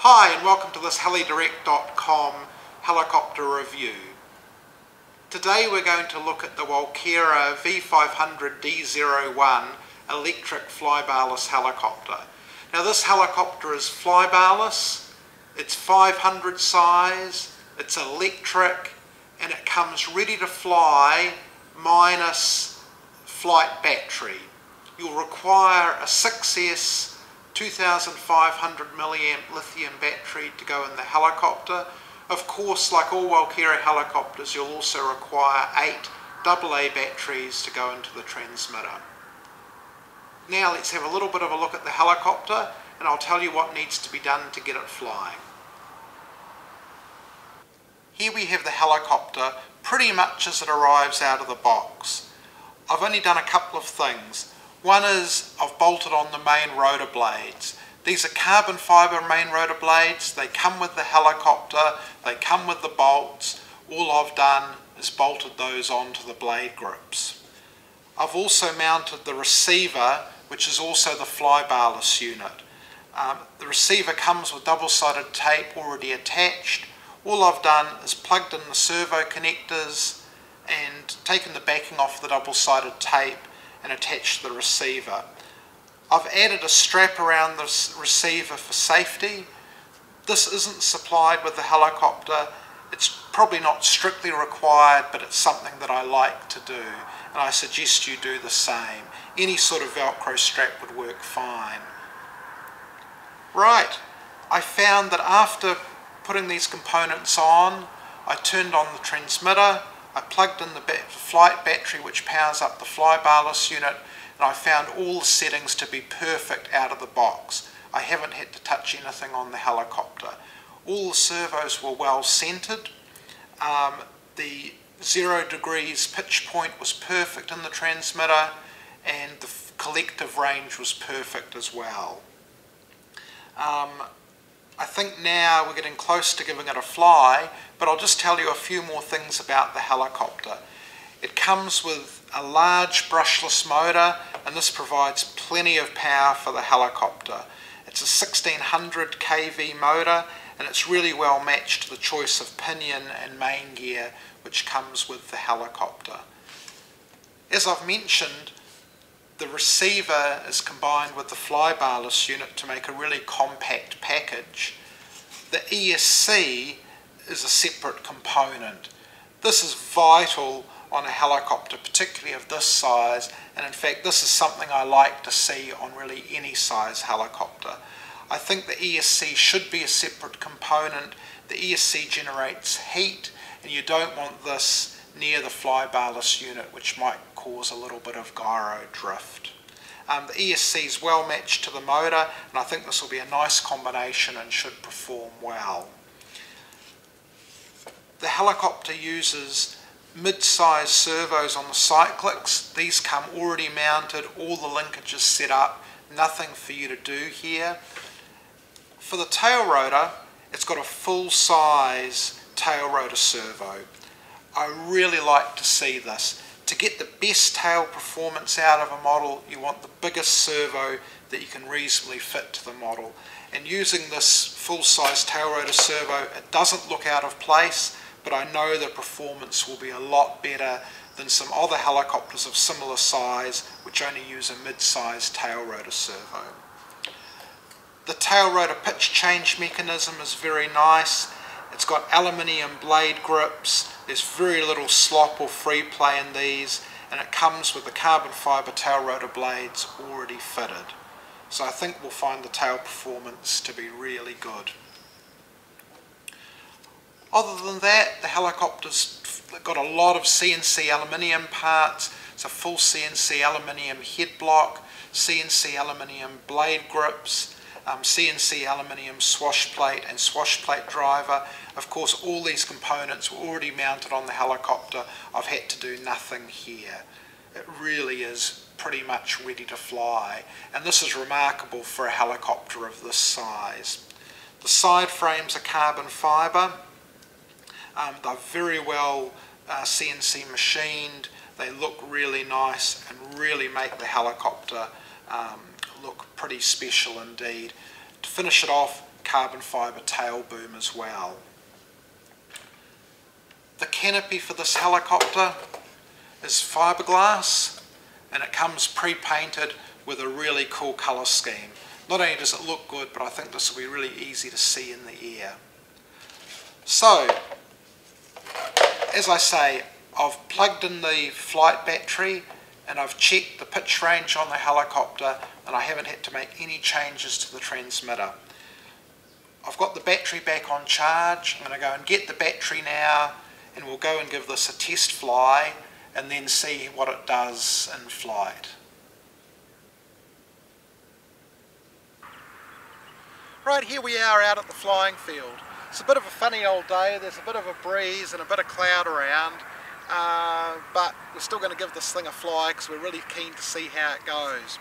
Hi and welcome to this helidirect.com helicopter review. Today we're going to look at the Walkera V500D01 electric flybarless helicopter. Now this helicopter is flybarless, it's 500 size, it's electric, and it comes ready to fly minus flight battery. You'll require a 6S 2500 milliamp lithium battery to go in the helicopter. Of course, like all Walkera helicopters, you'll also require 8 AA batteries to go into the transmitter. Now let's have a little bit of a look at the helicopter and I'll tell you what needs to be done to get it flying. Here we have the helicopter pretty much as it arrives out of the box. I've only done a couple of things. One is I've bolted on the main rotor blades. These are carbon fibre main rotor blades. They come with the helicopter, they come with the bolts. All I've done is bolted those onto the blade grips. I've also mounted the receiver, which is also the flybarless unit. The receiver comes with double-sided tape already attached. All I've done is plugged in the servo connectors and taken the backing off the double-sided tape and attached the receiver. I've added a strap around the receiver for safety. This isn't supplied with the helicopter. It's probably not strictly required, but it's something that I like to do, and I suggest you do the same. Any sort of Velcro strap would work fine. Right, I found that after putting these components on, I turned on the transmitter, I plugged in the flight battery which powers up the flybarless unit, and I found all the settings to be perfect out of the box. I haven't had to touch anything on the helicopter. All the servos were well centered. The 0 degrees pitch point was perfect in the transmitter, and the collective range was perfect as well. I think now we're getting close to giving it a fly, but I'll just tell you a few more things about the helicopter. It comes with a large brushless motor, and this provides plenty of power for the helicopter. It's a 1600 kV motor, and it's really well matched to the choice of pinion and main gear which comes with the helicopter. As I've mentioned, the receiver is combined with the flybarless unit to make a really compact package. The ESC is a separate component. This is vital on a helicopter, particularly of this size, and in fact this is something I like to see on really any size helicopter. I think the ESC should be a separate component. The ESC generates heat, and you don't want this near the flybarless unit, which might cause a little bit of gyro drift. The ESC is well matched to the motor, and I think this will be a nice combination and should perform well. The helicopter uses mid-size servos on the cyclics. These come already mounted, all the linkages set up, nothing for you to do here. For the tail rotor, it's got a full-size tail rotor servo. I really like to see this. To get the best tail performance out of a model, you want the biggest servo that you can reasonably fit to the model. And using this full-size tail rotor servo, it doesn't look out of place, but I know the performance will be a lot better than some other helicopters of similar size which only use a mid-size tail rotor servo. The tail rotor pitch change mechanism is very nice. It's got aluminium blade grips. There's very little slop or free play in these, and it comes with the carbon fibre tail rotor blades already fitted. So I think we'll find the tail performance to be really good. Other than that, the helicopter's got a lot of CNC aluminium parts. It's a full CNC aluminium head block, CNC aluminium blade grips, CNC aluminium swash plate and swash plate driver. Of course, all these components were already mounted on the helicopter. I've had to do nothing here. It really is pretty much ready to fly, and this is remarkable for a helicopter of this size. The side frames are carbon fibre. They're very well CNC machined. They look really nice and really make the helicopter look pretty special indeed. To finish it off, carbon fibre tail boom as well. The canopy for this helicopter is fiberglass, and it comes pre-painted with a really cool colour scheme. Not only does it look good, but I think this will be really easy to see in the air. So, as I say, I've plugged in the flight battery and I've checked the pitch range on the helicopter, and I haven't had to make any changes to the transmitter. I've got the battery back on charge. I'm going to go and get the battery now, and we'll go and give this a test fly and then see what it does in flight. Right, here we are out at the flying field. It's a bit of a funny old day. There's a bit of a breeze and a bit of cloud around, but we're still going to give this thing a fly because we're really keen to see how it goes.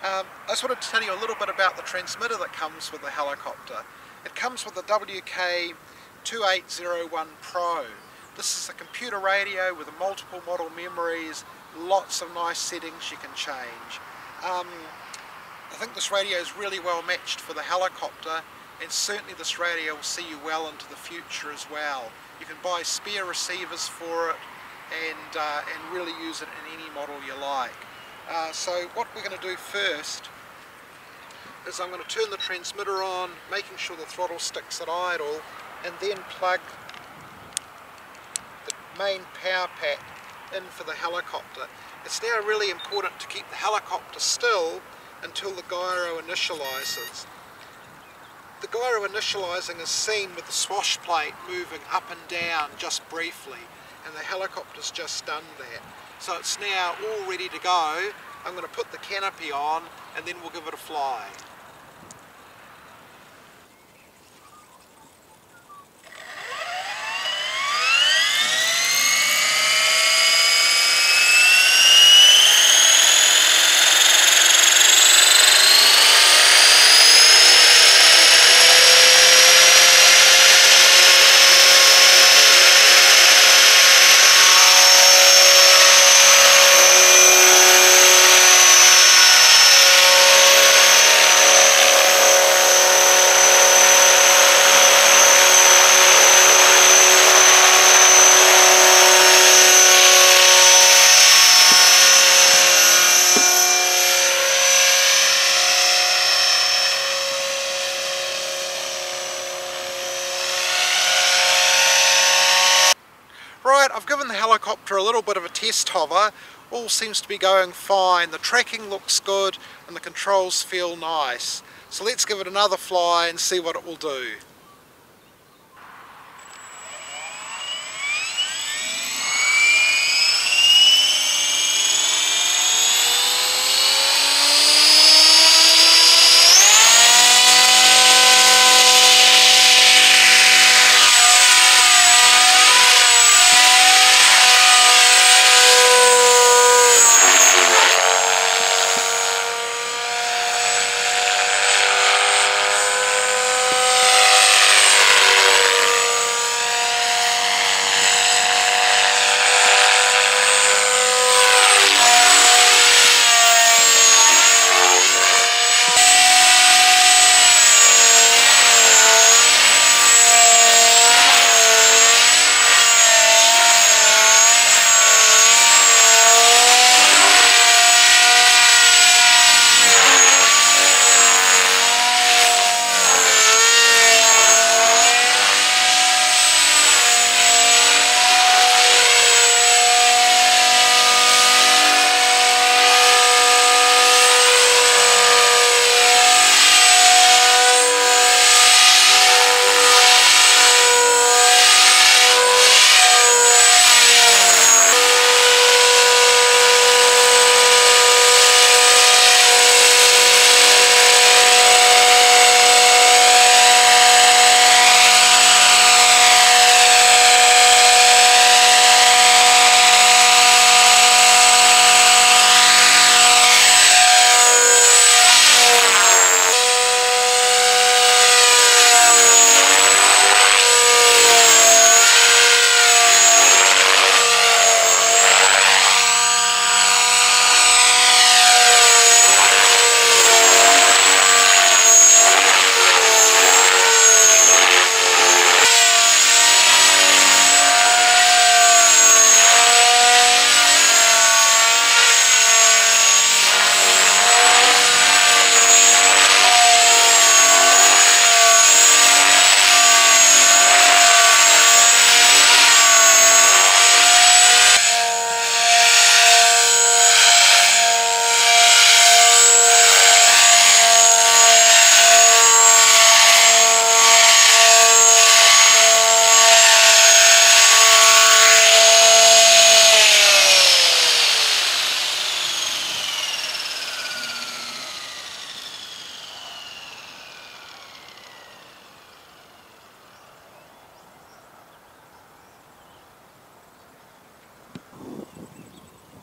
I just wanted to tell you a little bit about the transmitter that comes with the helicopter. It comes with the WK2801 Pro. This is a computer radio with multiple model memories, lots of nice settings you can change. I think this radio is really well matched for the helicopter, and certainly this radio will see you well into the future as well. You can buy spare receivers for it and really use it in any model you like. So what we're going to do first is I'm going to turn the transmitter on, making sure the throttle sticks at idle, and then plug the main power pack in for the helicopter. It's now really important to keep the helicopter still until the gyro initializes. The gyro initializing is seen with the swash plate moving up and down just briefly, and the helicopter's just done that. So it's now all ready to go. I'm going to put the canopy on and then we'll give it a fly. Right, I've given the helicopter a little bit of a test hover. All seems to be going fine. The tracking looks good and the controls feel nice. So let's give it another fly and see what it will do.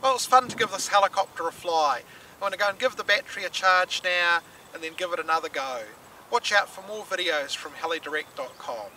Well, it was fun to give this helicopter a fly. I'm going to go and give the battery a charge now and then give it another go. Watch out for more videos from helidirect.com.